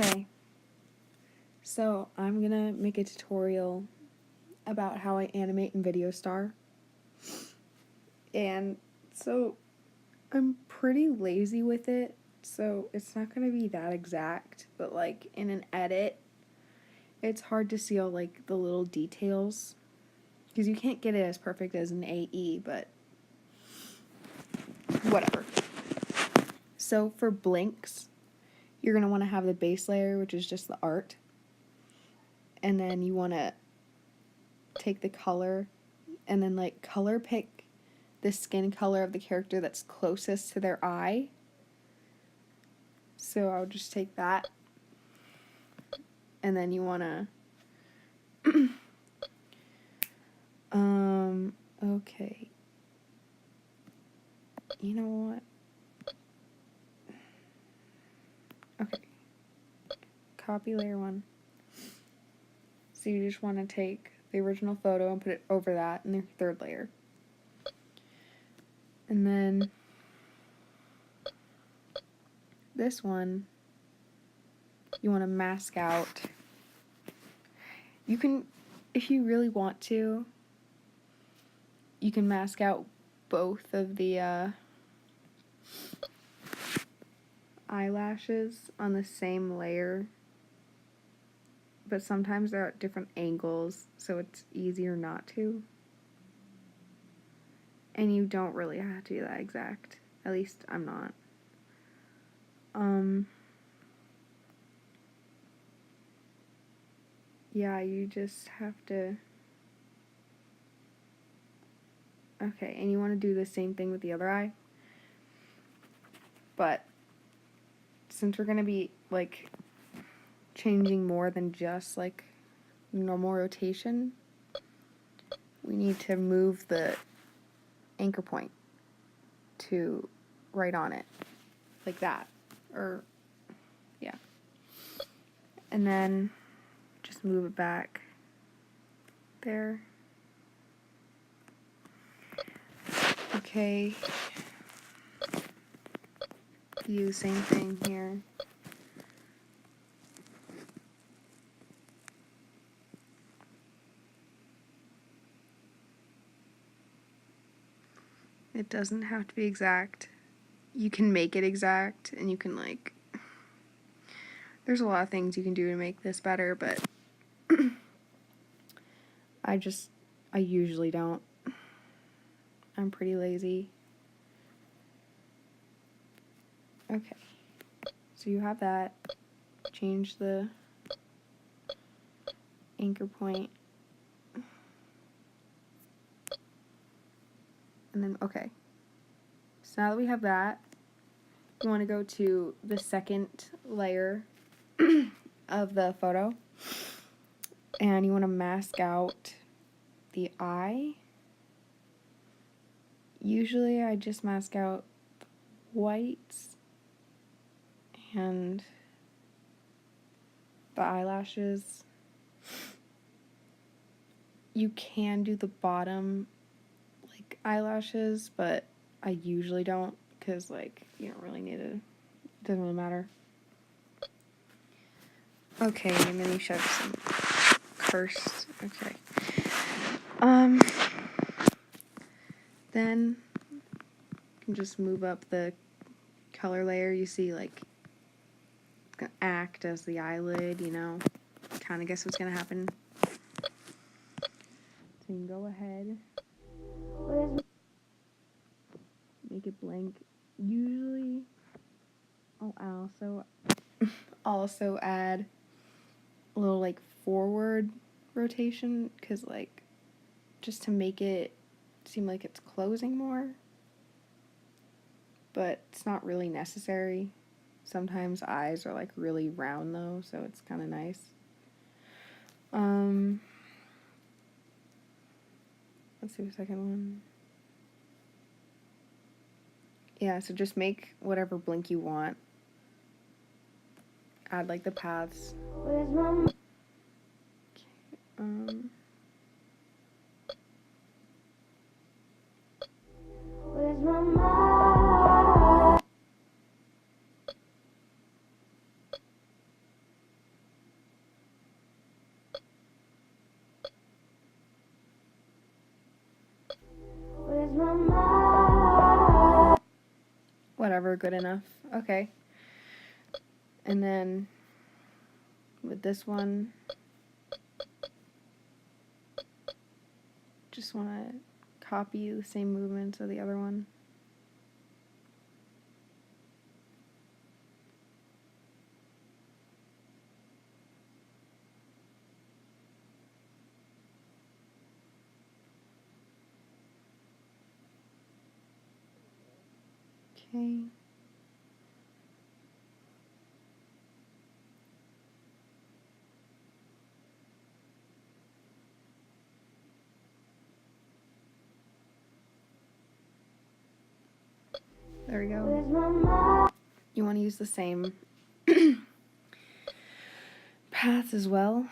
Okay, so I'm gonna make a tutorial about how I animate in Videostar. And so I'm pretty lazy with it, so it's not gonna be that exact, but like in an edit, it's hard to see all like the little details because you can't get it as perfect as an AE, but whatever. So for blinks, you're gonna want to have the base layer, which is just the art. And then you want to take the color and then like color pick the skin color of the character that's closest to their eye. So I'll just take that. And then you want to okay. You know what? Okay. Copy layer 1. So you just want to take the original photo and put it over that in the third layer. And then this one, you want to mask out. You can, if you really want to, you can mask out both of the eyelashes on the same layer. But sometimes they're at different angles, so it's easier not to. And you don't really have to do that exact. At least I'm not. Yeah, you just have to... Okay, and you want to do the same thing with the other eye. But since we're going to be, like, changing more than just, like, normal rotation, we need to move the anchor point to right on it. Like that. Or, yeah. And then just move it back there. Okay. Do the same thing here. It doesn't have to be exact. You can make it exact, and you can, like... There's a lot of things you can do to make this better, but... I usually don't. I'm pretty lazy. Okay. So you have that. Change the anchor point. And then, okay. So now that we have that, you want to go to the second layer of the photo. And you want to mask out the eye. Usually I just mask out the whites and the eyelashes. You can do the bottom like eyelashes, but I usually don't because like you don't really need it. It doesn't really matter. Okay, and then you should have some cursed. Okay. Then you can just move up the color layer. You see, like, it's gonna act as the eyelid, you know. Kind of guess what's gonna happen. So you can go ahead, make it blank. Usually, I'll also add a little like forward rotation, because like just to make it seem like it's closing more, but it's not really necessary. Sometimes eyes are like really round though, so it's kind of nice. Let's see the second one. Yeah, so just make whatever blink you want. Add like the paths. Where's my Where's my mind? my mind? Whatever, good enough. Okay. And then with this one, just want to copy the same movements of the other one. Okay. There we go. Where's my mind? You want to use the same path as well.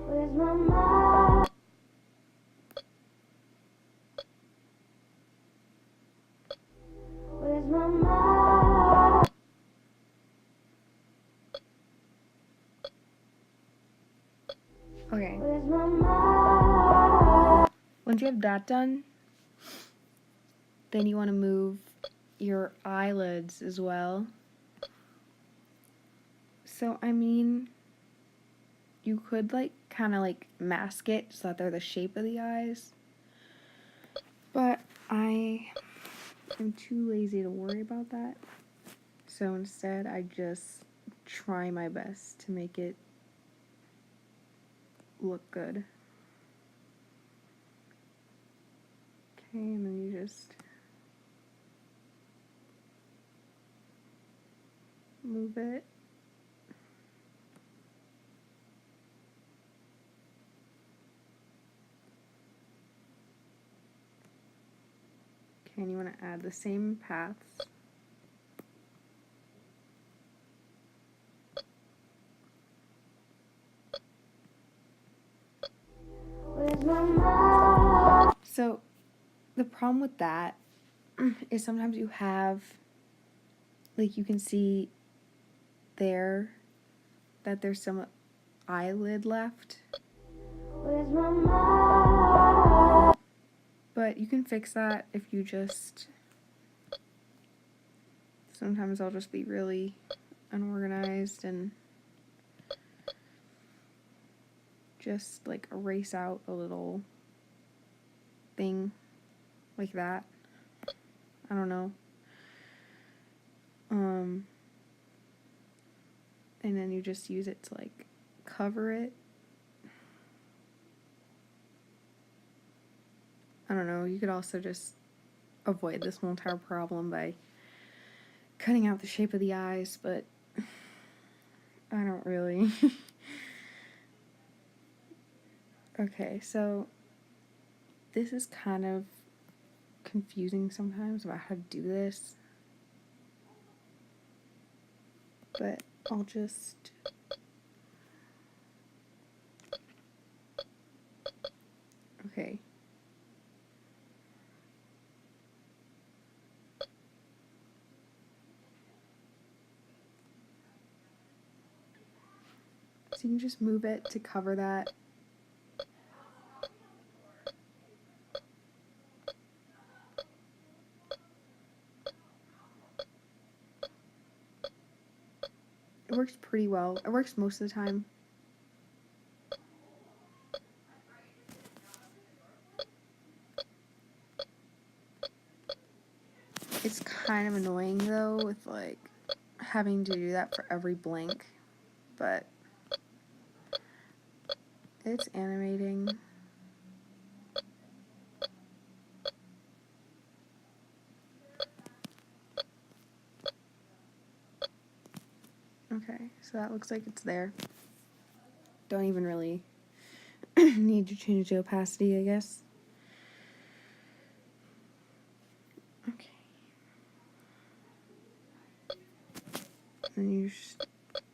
Where's my mind? Where's my mind? Okay. Where's my mind? Once you have that done, then you want to move your eyelids as well. So, I mean, you could like kind of like mask it so that they're the shape of the eyes. But I am too lazy to worry about that. So instead, I just try my best to make it look good. Okay, and then you just move it. Okay, and you want to add the same paths. Where's my mind? So the problem with that is sometimes you have, like, you can see there that there's some eyelid left, Where's my mind? but you can fix that if you just, sometimes I'll just be really unorganized and just like erase out a little thing like that. I don't know. And then you just use it to like cover it. I don't know. You could also just avoid this whole entire problem by cutting out the shape of the eyes, but I don't really. Okay, so this is kind of confusing sometimes about how to do this, but I'll just okay. So you can just move it to cover that. It works pretty well. It works most of the time. It's kind of annoying though with like having to do that for every blink, but it's animating. Okay, so that looks like it's there. Don't even really need to change the opacity, I guess. Okay. And you just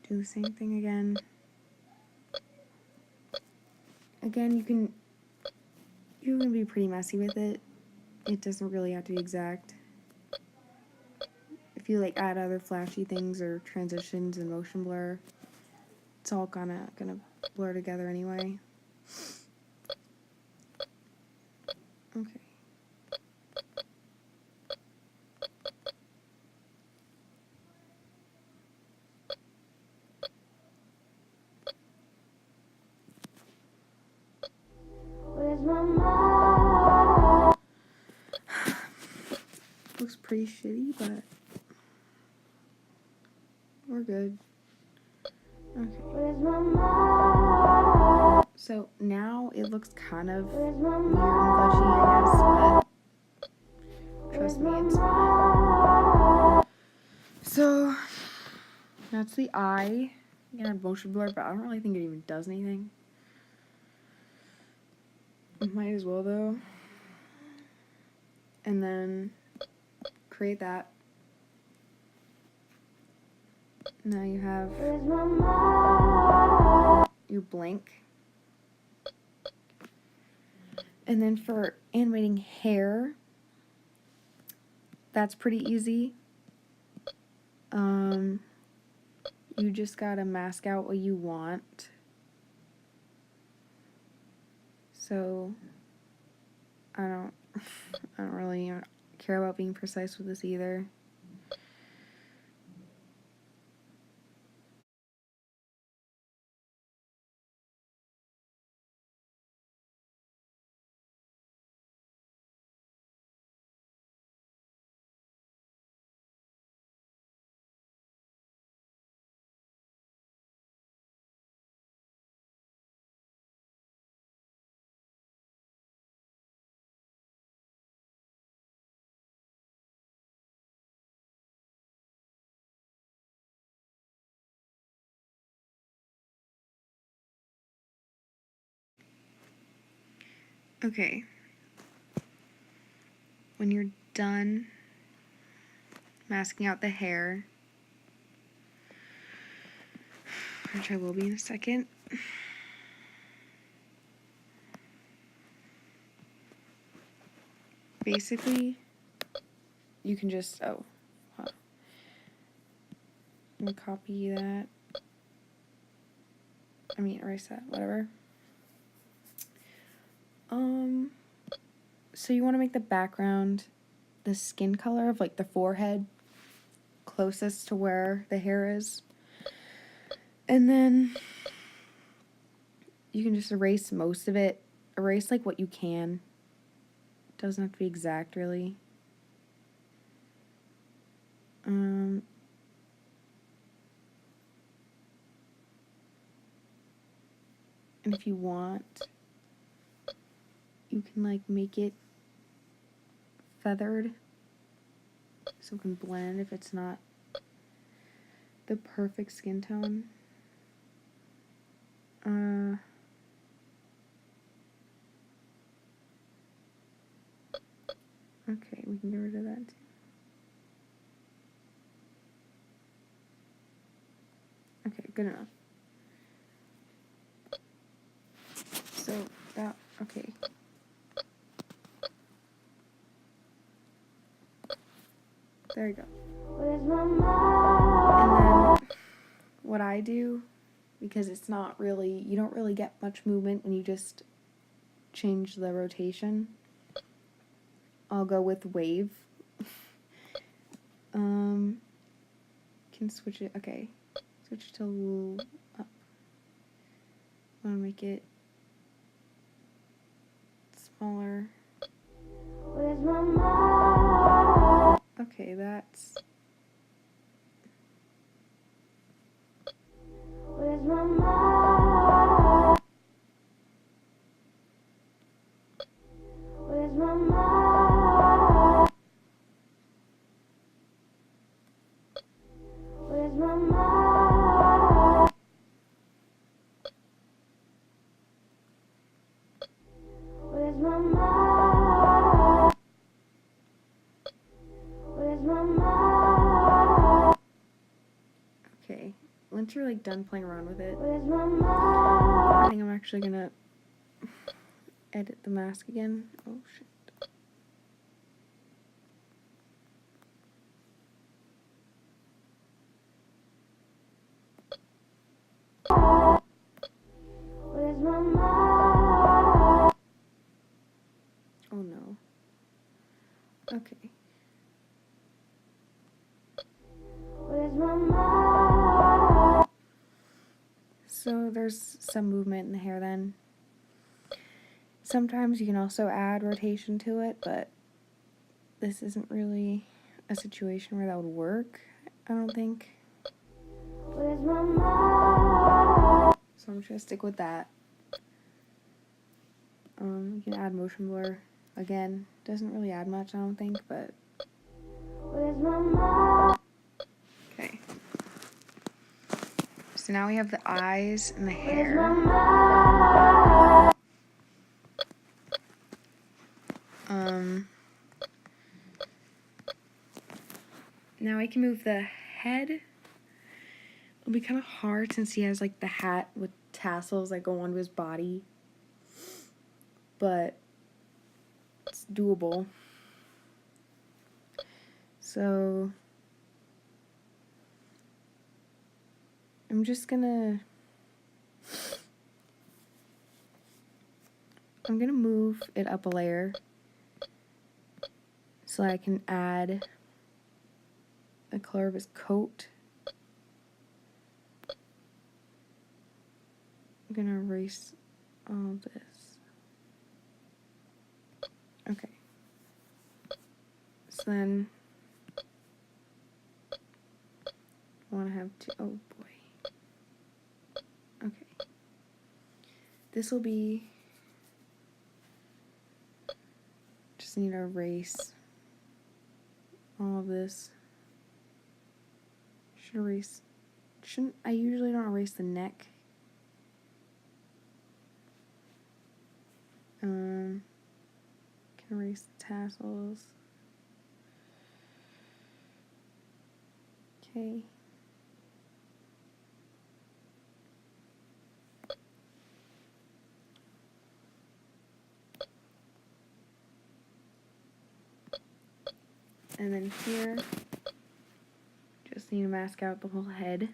do the same thing again. Again, you can be pretty messy with it. It doesn't really have to be exact. If you like add other flashy things or transitions and motion blur, it's all gonna blur together anyway. Okay. pretty shitty, but we're good. Okay. Where's my mind? So now it looks kind of Where's my weird and glitchy, I guess, but trust me, it's fine. So that's the eye. You can add motion blur, but I don't really think it even does anything. Might as well though. And then create that. Now you have Where's my mind? your blank. And then for animating hair, that's pretty easy. You just gotta mask out what you want. So I don't really care about being precise with this either. Okay. When you're done masking out the hair, which I will be in a second, basically, you can just, I'm gonna copy that. Erase that, whatever. So you want to make the background the skin color of like the forehead closest to where the hair is. And then you can just erase most of it. Erase like what you can. Doesn't have to be exact really. And if you want, you can like make it feathered so it can blend if it's not the perfect skin tone. Okay, we can get rid of that too. Okay, good enough. So that, okay. There you go. Where's my mind? And then what I do, because it's not really, you don't really get much movement when you just change the rotation, I'll go with wave. Can switch it, okay. Switch it to up. I want to make it smaller. Where's my mind? Okay, that's, Where's my mind? Where's my mind? Where's my mind? Where's my mind? Where's my mind? okay. Once you're like done playing around with it, Where's my I mind? think I'm actually gonna edit the mask again. Oh shit. Where's my mind? Oh no. Okay. Where's my mind? So there's some movement in the hair then. Sometimes you can also add rotation to it, but this isn't really a situation where that would work, I don't think. Where's my mind? So I'm just gonna stick with that. You can add motion blur. Again, doesn't really add much, I don't think, but Where's my mind? okay. So now we have the eyes and the Where's my hair. mind? Now I can move the head. It'll be kind of hard since he has like the hat with tassels that go onto his body, but it's doable. So I'm gonna move it up a layer so I can add the color of his coat. I'm gonna erase all of this. Okay. So then I want to have two. Oh boy. Okay. This will be. Just need to erase all of this. Shouldn't I usually don't erase the neck. Can erase the tassels. Okay. And then here, just need to mask out the whole head.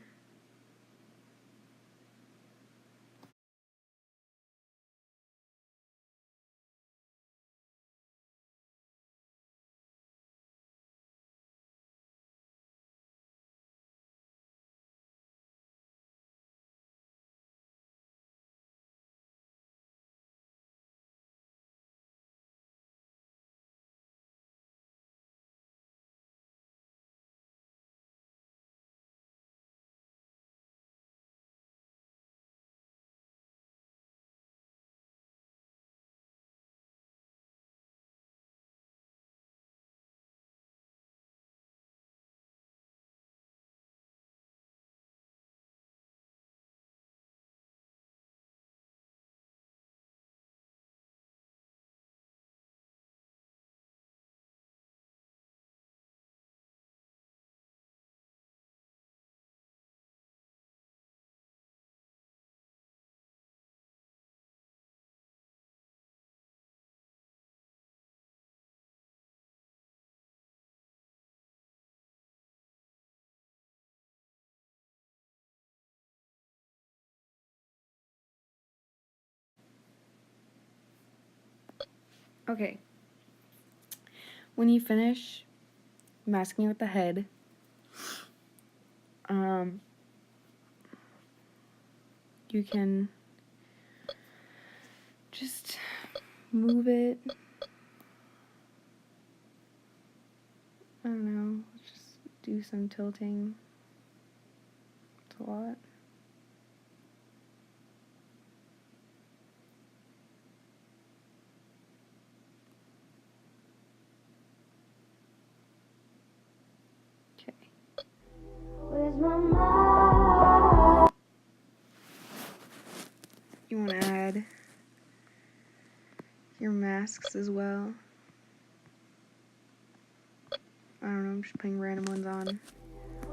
Okay. When you finish masking out the head, you can just move it. I don't know, just do some tilting. It's a lot. Okay. Where's my mind? You want to add your masks as well. I don't know, I'm just putting random ones on.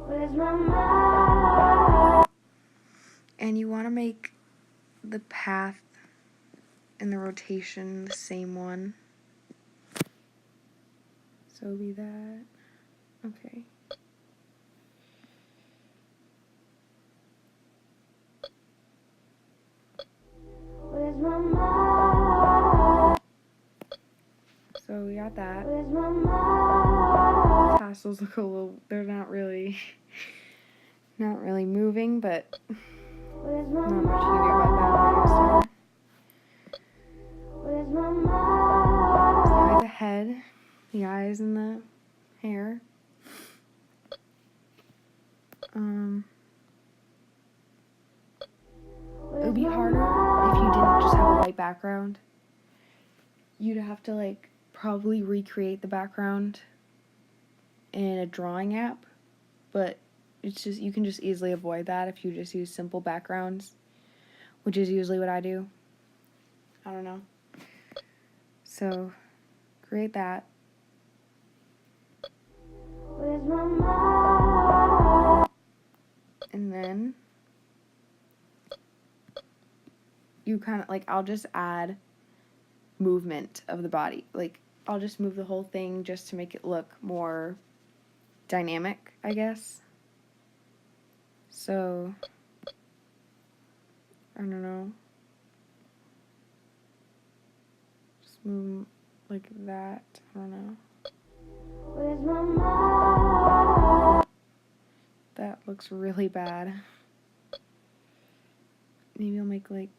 Where's my mind? And you want to make the path and the rotation the same one. So it'll be that. Okay. Where's my mind? So we got that. Where's my mind? Tassels look a little, they're not really moving, but Where's my not much you can do about that. Videostar. Where's my mind? So we have the head, the eyes, and the hair. It would be harder if you didn't just have a white background. You'd have to like probably recreate the background in a drawing app, but it's just, you can just easily avoid that if you just use simple backgrounds, which is usually what I do. I don't know. So create that. Where's my mind? And then you kind of like, I'll just add movement of the body. Like, I'll just move the whole thing just to make it look more dynamic, I guess. So, I don't know. Just move like that. I don't know. Where's my mind? That looks really bad. Maybe I'll make like,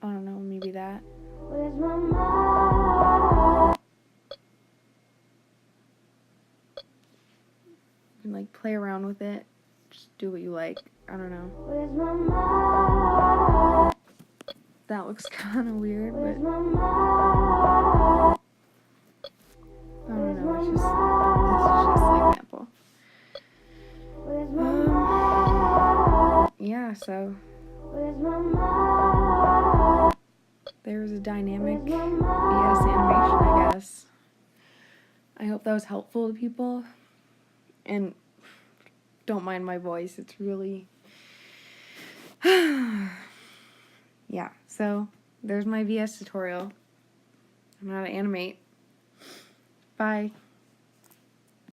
I don't know, maybe that. Where's my mind? You can like play around with it. Just do what you like. I don't know. Where's my mind? That looks kind of weird, Where's but my mind? I don't know. It's just, this is just an example. Where's my mind? Yeah, so Where's my mind? there's a dynamic Where's my VS mind? animation, I guess. I hope that was helpful to people. And don't mind my voice. It's really... Yeah, so there's my VS tutorial on how to animate. Bye.